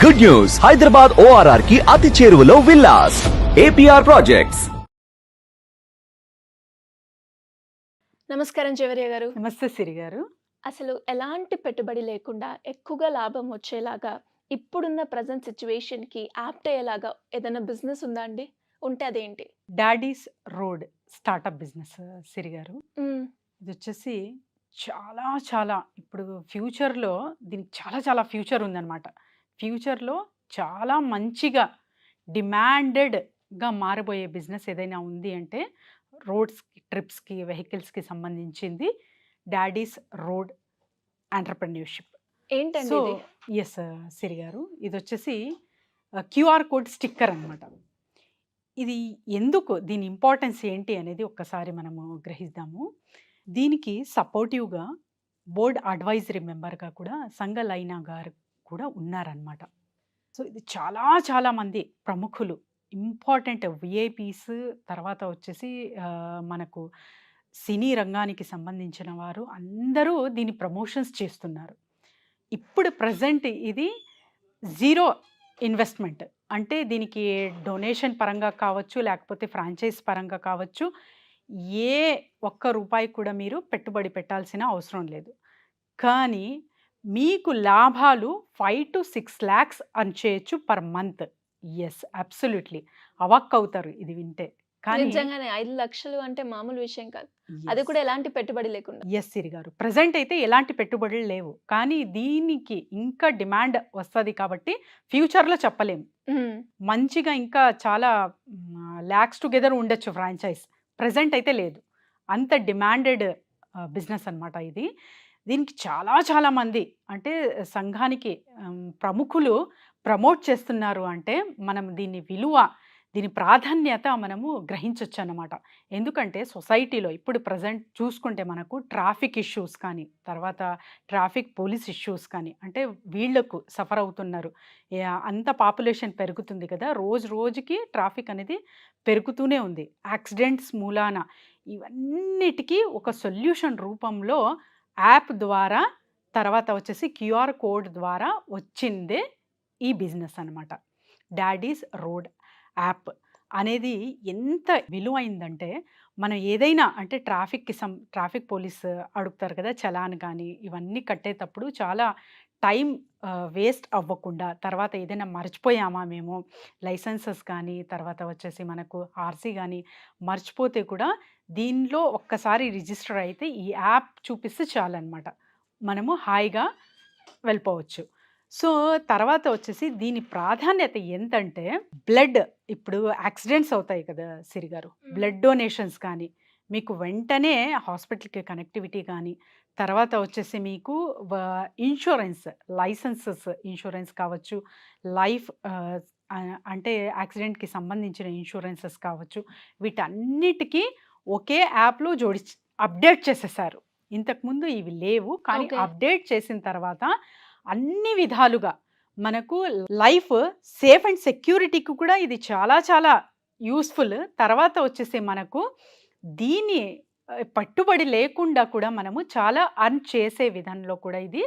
Good news, Hyderabad ORR కి అతి చేరువలో విల్లాస్ APR ప్రాజెక్ట్స్. నమస్కారం జవరియా గారు. నమస్తే సిరి గారు. అసలు ఎలాంటి పెట్టుబడి లేకుండా ఎక్కువగా లాభం వచ్చేలాగా ఇప్పుడున్న ప్రజెంట్ సిచ్యువేషన్‌కి యాప్ట్ అయ్యేలాగా ఏదైనా బిజినెస్ ఉందా అండి? ఉంటే అదేంటి? డాడీస్ రోడ్ స్టార్టప్ బిజినెస్ సిరి గారు. హ్మ్. ఇది వచ్చేసి చాలా ఇప్పుడు ఫ్యూచర్‌లో దీనికి చాలా ఫ్యూచర్ ఉందన్నమాట. ఫ్యూచర్‌లో చాలా మంచిగా డిమాండెడ్‌గా మారబోయే బిజినెస్ ఏదైనా ఉంది అంటే రోడ్స్‌కి, ట్రిప్స్‌కి, వెహికల్స్‌కి సంబంధించింది డాడీస్ రోడ్ ఎంటర్‌ప్రెన్యూర్‌షిప్. ఏంటండి సో ఇది? యెస్ సిరి గారు. ఇదొచ్చేసి క్యూఆర్ కోడ్ స్టిక్కర్ అనమాట. ఇది ఎందుకు, దీని ఇంపార్టెన్స్ ఏంటి అనేది ఒక్కసారి మనము గ్రహిద్దాము. దీనికి సపోర్టివ్‌గా బోర్డ్ అడ్వైజరీ మెంబర్‌గా కూడా సంగలైనా గారు కూడా ఉన్నారనమాట. సో ఇది చాలా మంది ప్రముఖులు, ఇంపార్టెంట్ విఐపీస్, తర్వాత వచ్చేసి మనకు సినీ రంగానికి సంబంధించిన వారు అందరూ దీని ప్రమోషన్స్ చేస్తున్నారు. ఇప్పుడు ప్రెజెంట్ ఇది జీరో ఇన్వెస్ట్మెంట్, అంటే దీనికి డొనేషన్ పరంగా కావచ్చు, లేకపోతే ఫ్రాంచైజ్ పరంగా కావచ్చు, ఏ ఒక్క రూపాయి కూడా మీరు పెట్టుబడి పెట్టాల్సిన అవసరం లేదు. కానీ మీకు లాభాలు 5-6 లాక్స్ అని చేయొచ్చు పర్ మంత్. ఎస్, అబ్సల్యూట్లీ అవాక్కవుతారు ఇది వింటే. కానీ నిజంగానే 5 లక్షలు అంటే మామూలు విషయం కాదు. అది కూడా ఎలాంటి పెట్టుబడి లేకుండా. ఎస్ సిరి గారు, ప్రజెంట్ అయితే ఎలాంటి పెట్టుబడులు లేవు, కానీ దీనికి ఇంకా డిమాండ్ వస్తుంది కాబట్టి ఫ్యూచర్లో చెప్పలేము. హ్మ్. మంచిగా ఇంకా చాలా ల్యాక్స్ టుగెదర్ ఉండొచ్చు ఫ్రాంచైజ్. ప్రజెంట్ అయితే లేదు, అంత డిమాండెడ్ బిజినెస్ అనమాట ఇది. దీనికి చాలా మంది అంటే సంఘానికి ప్రముఖులు ప్రమోట్ చేస్తున్నారు అంటే మనం దీని విలువ, దీని ప్రాధాన్యత మనము గ్రహించవచ్చు అన్నమాట. ఎందుకంటే సొసైటీలో ఇప్పుడు ప్రజెంట్ చూసుకుంటే మనకు ట్రాఫిక్ ఇష్యూస్ కానీ, తర్వాత ట్రాఫిక్ పోలీస్ ఇష్యూస్ కానీ, అంటే వీళ్లకు సఫర్ అవుతున్నారు. అంత పాపులేషన్ పెరుగుతుంది కదా, రోజుకి ట్రాఫిక్ అనేది పెరుగుతూనే ఉంది. యాక్సిడెంట్స్ మూలాన ఇవన్నిటికీ ఒక సొల్యూషన్ రూపంలో యాప్ ద్వారా, తర్వాత వచ్చేసి క్యూఆర్ కోడ్ ద్వారా వచ్చిందే ఈ బిజినెస్ అనమాట. డాడీస్ రోడ్ యాప్ అనేది ఎంత విలువైందంటే, మనం ఏదైనా అంటే ట్రాఫిక్ పోలీస్ అడుగుతారు కదా చలాన్ కానీ, ఇవన్నీ కట్టేటప్పుడు చాలా టైం వేస్ట్ అవ్వకుండా, తర్వాత ఏదైనా మర్చిపోయామా మేము లైసెన్సెస్ కానీ, తర్వాత వచ్చేసి మనకు ఆర్సీ కానీ మర్చిపోతే కూడా దీనిలో ఒక్కసారి రిజిస్టర్ అయితే ఈ యాప్ చూపిస్తే చాలన్నమాట, మనము హాయిగా వెళ్ళిపోవచ్చు. సో తర్వాత వచ్చేసి దీని ప్రాధాన్యత ఎంతంటే, బ్లడ్, ఇప్పుడు యాక్సిడెంట్స్ అవుతాయి కదా సిరి గారు, బ్లడ్ డొనేషన్స్ కానీ, మీకు వెంటనే హాస్పిటల్కి కనెక్టివిటీ కానీ, తర్వాత వచ్చేసి మీకు ఇన్సూరెన్స్, లైసెన్సెస్ ఇన్సూరెన్స్ కావచ్చు, లైఫ్ అంటే యాక్సిడెంట్కి సంబంధించిన ఇన్సూరెన్సెస్ కావచ్చు, వీటన్నిటికీ ఒకే యాప్లో అప్డేట్ చేసేసారు. ఇంతకుముందు ఇవి లేవు, కానీ అప్డేట్ చేసిన తర్వాత అన్ని విధాలుగా మనకు లైఫ్ సేఫ్ అండ్ సెక్యూరిటీకి కూడా ఇది చాలా యూస్ఫుల్. తర్వాత వచ్చేసి మనకు దీని పట్టుబడి లేకుండా కూడా మనము చాలా అర్న్ చేసే విధానంలో కూడా ఇది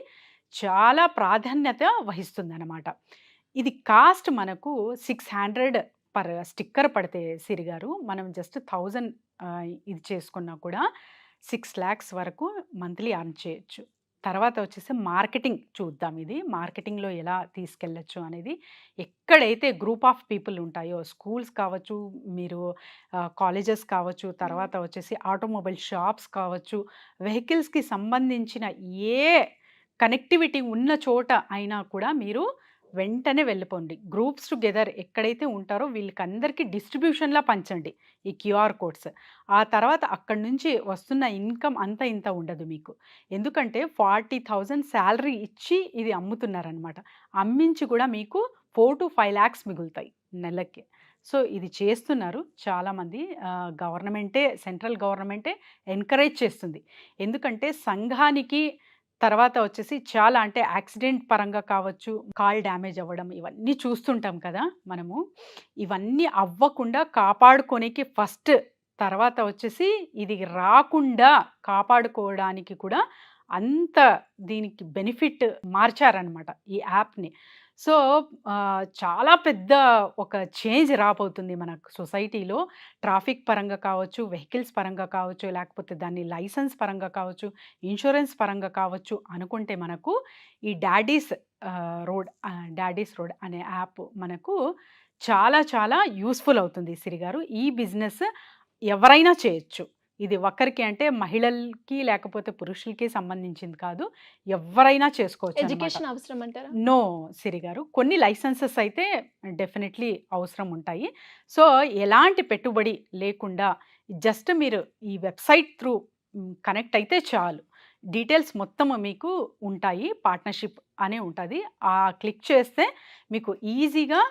చాలా ప్రాధాన్యత వహిస్తుంది అన్నమాట. ఇది కాస్ట్ మనకు 600 పర్ స్టిక్కర్ పడితే సిరి గారు, మనం జస్ట్ 1000 ఇది చేసుకున్నా కూడా 6 లాక్స్ వరకు మంత్లీ అర్న్ చేయొచ్చు. తర్వాత వచ్చేసి మార్కెటింగ్ చూద్దాం. ఇది మార్కెటింగ్లో ఎలా తీసుకెళ్ళచ్చు అనేది, ఎక్కడైతే గ్రూప్ ఆఫ్ పీపుల్ ఉంటాయో, స్కూల్స్ కావచ్చు, మీరు కాలేజెస్ కావచ్చు, తర్వాత వచ్చేసి ఆటోమొబైల్ షాప్స్ కావచ్చు, వెహికల్స్కి సంబంధించిన ఏ కనెక్టివిటీ ఉన్న చోట అయినా కూడా మీరు వెంటనే వెళ్ళిపోండి. గ్రూప్స్ టుగెదర్ ఎక్కడైతే ఉంటారో వీళ్ళకందరికీ డిస్ట్రిబ్యూషన్లా పంచండి ఈ క్యూఆర్ కోడ్స్. ఆ తర్వాత అక్కడి నుంచి వస్తున్న ఇన్కమ్ అంతా ఇంత ఉండదు మీకు, ఎందుకంటే 40,000 శాలరీ ఇచ్చి ఇది అమ్ముతున్నారనమాట. అమ్మించి కూడా మీకు 4-5 లాక్స్ మిగులుతాయి నెలకి. సో ఇది చేస్తున్నారు చాలామంది. గవర్నమెంటే, సెంట్రల్ గవర్నమెంటే ఎంకరేజ్ చేస్తుంది. ఎందుకంటే సంఘానికి తర్వాత వచ్చేసి చాలా, అంటే యాక్సిడెంట్ పరంగా కావచ్చు, కాల్ డ్యామేజ్ అవ్వడం, ఇవన్నీ చూస్తుంటాం కదా మనము. ఇవన్నీ అవ్వకుండా కాపాడుకోనికి ఫస్ట్, తర్వాత వచ్చేసి ఇది రాకుండా కాపాడుకోవడానికి కూడా అంత దీనికి బెనిఫిట్ మార్చారనమాట ఈ యాప్ని. సో చాలా పెద్ద ఒక చేంజ్ రాబోతుంది మన సొసైటీలో. ట్రాఫిక్ పరంగా కావచ్చు, వెహికల్స్ పరంగా కావచ్చు, లేకపోతే దాన్ని లైసెన్స్ పరంగా కావచ్చు, ఇన్సూరెన్స్ పరంగా కావచ్చు అనుకుంటే మనకు ఈ డాడీస్ రోడ్ అనే యాప్ మనకు చాలా చాలా యూస్ఫుల్ అవుతుంది సిరి గారు. ఈ బిజినెస్ ఎవరైనా చేయొచ్చు. ఇది ఒకరికి అంటే మహిళలకి లేకపోతే పురుషులకి సంబంధించింది కాదు, ఎవరైనా చేసుకోవచ్చు. ఎడ్యుకేషన్ అవసరం అంటారా? నో సిరి గారు, కొన్ని లైసెన్సెస్ అయితే డెఫినెట్లీ అవసరం ఉంటాయి. సో ఎలాంటి పెట్టుబడి లేకుండా జస్ట్ మీరు ఈ వెబ్సైట్ త్రూ కనెక్ట్ అయితే చాలు, డీటెయిల్స్ మొత్తం మీకు ఉంటాయి. పార్ట్నర్షిప్ అనే ఉంటుంది, ఆ క్లిక్ చేస్తే మీకు ఈజీగా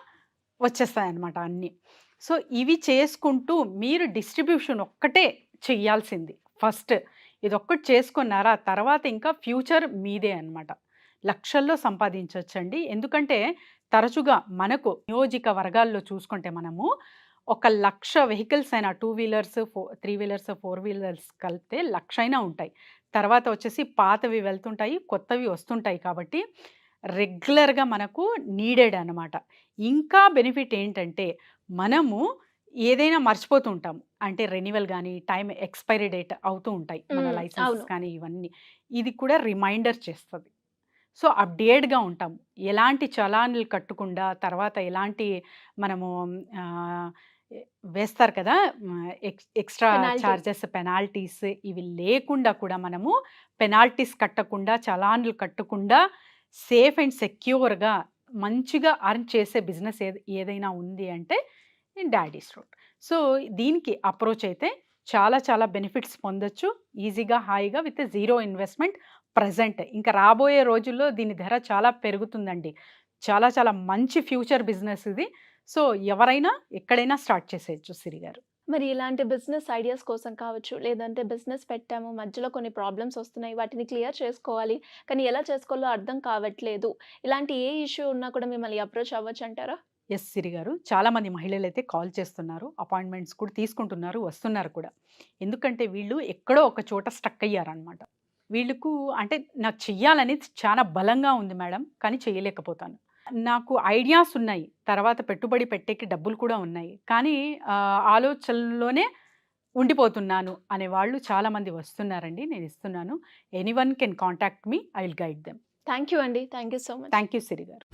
వచ్చేస్తాయి అన్నమాట అన్నీ. సో ఇవి చేసుకుంటూ మీరు డిస్ట్రిబ్యూషన్ ఒక్కటే చెయ్యాల్సింది. ఫస్ట్ ఇదొక్కటి చేసుకున్నారా, తర్వాత ఇంకా ఫ్యూచర్ మీదే అన్నమాట. లక్షల్లో సంపాదించవచ్చండి. ఎందుకంటే తరచుగా మనకు నియోజకవర్గాల్లో చూసుకుంటే మనము 1,00,000 వెహికల్స్ అయినా 2 వీలర్స్ 3 వీలర్స్ 4 వీలర్స్ కలిపితే 1,00,000 అయినా ఉంటాయి. తర్వాత వచ్చేసి పాతవి వెళ్తుంటాయి, కొత్తవి వస్తుంటాయి. కాబట్టి రెగ్యులర్గా మనకు నీడెడ్ అన్నమాట. ఇంకా బెనిఫిట్ ఏంటంటే మనము ఏదైనా మర్చిపోతూ ఉంటాము, అంటే రెన్యువల్ కానీ టైం ఎక్స్పైరీ డేట్ అవుతూ ఉంటాయి మన లైసెన్స్ అవును. కానీ ఇవన్నీ. ఇది కూడా రిమైండర్ చేస్తుంది. సో అప్డేట్గా ఉంటాము, ఎలాంటి చలాన్లు కట్టకుండా, తర్వాత ఎలాంటి మనము ఆ, వేస్తారు కదా ఎక్స్ట్రా Penalty. చార్జెస్, పెనాల్టీస్ ఇవి లేకుండా కూడా మనము పెనాల్టీస్ కట్టకుండా, చలాన్లు కట్టకుండా సేఫ్ అండ్ సెక్యూర్గా మంచిగా అర్న్ చేసే బిజినెస్ ఏదైనా ఉంది అంటే డాడీస్ రోడ్. సో దీనికి అప్రోచ్ అయితే చాలా చాలా బెనిఫిట్స్ పొందొచ్చు ఈజీగా, హాయిగా, విత్ జీరో ఇన్వెస్ట్మెంట్. ప్రజెంట్ ఇంకా రాబోయే రోజుల్లో దీని ధర చాలా పెరుగుతుందండి. చాలా చాలా మంచి ఫ్యూచర్ బిజినెస్ ఇది. సో ఎవరైనా ఎక్కడైనా స్టార్ట్ చేసేయచ్చు సిరి గారు. మరి ఇలాంటి బిజినెస్ ఐడియాస్ కోసం కావచ్చు, లేదంటే బిజినెస్ పెట్టాము, మధ్యలో కొన్ని ప్రాబ్లమ్స్ వస్తున్నాయి, వాటిని క్లియర్ చేసుకోవాలి, కానీ ఎలా చేసుకోవాలో అర్థం కావట్లేదు, ఇలాంటి ఏ ఇష్యూ ఉన్నా కూడా మిమ్మల్ని అప్రోచ్ అవ్వచ్చు అంటారా? ఎస్ సిరి గారు, చాలామంది మహిళలు అయితే కాల్ చేస్తున్నారు, అపాయింట్మెంట్స్ కూడా తీసుకుంటున్నారు, వస్తున్నారు కూడా. ఎందుకంటే వీళ్ళు ఎక్కడో ఒక చోట స్టక్ అయ్యారనమాట. వీళ్ళకు అంటే నాకు చెయ్యాలనేది చాలా బలంగా ఉంది మేడం, కానీ చేయలేకపోతాను. నాకు ఐడియాస్ ఉన్నాయి, తర్వాత పెట్టుబడి పెట్టేకి డబ్బులు కూడా ఉన్నాయి, కానీ ఆలోచనలోనే ఉండిపోతున్నాను అనే వాళ్ళు చాలామంది వస్తున్నారండి. నేను ఇస్తున్నాను. Anyone can contact me, I will guide them. Thank you అండి, thank you so much. Thank you Siri గారు.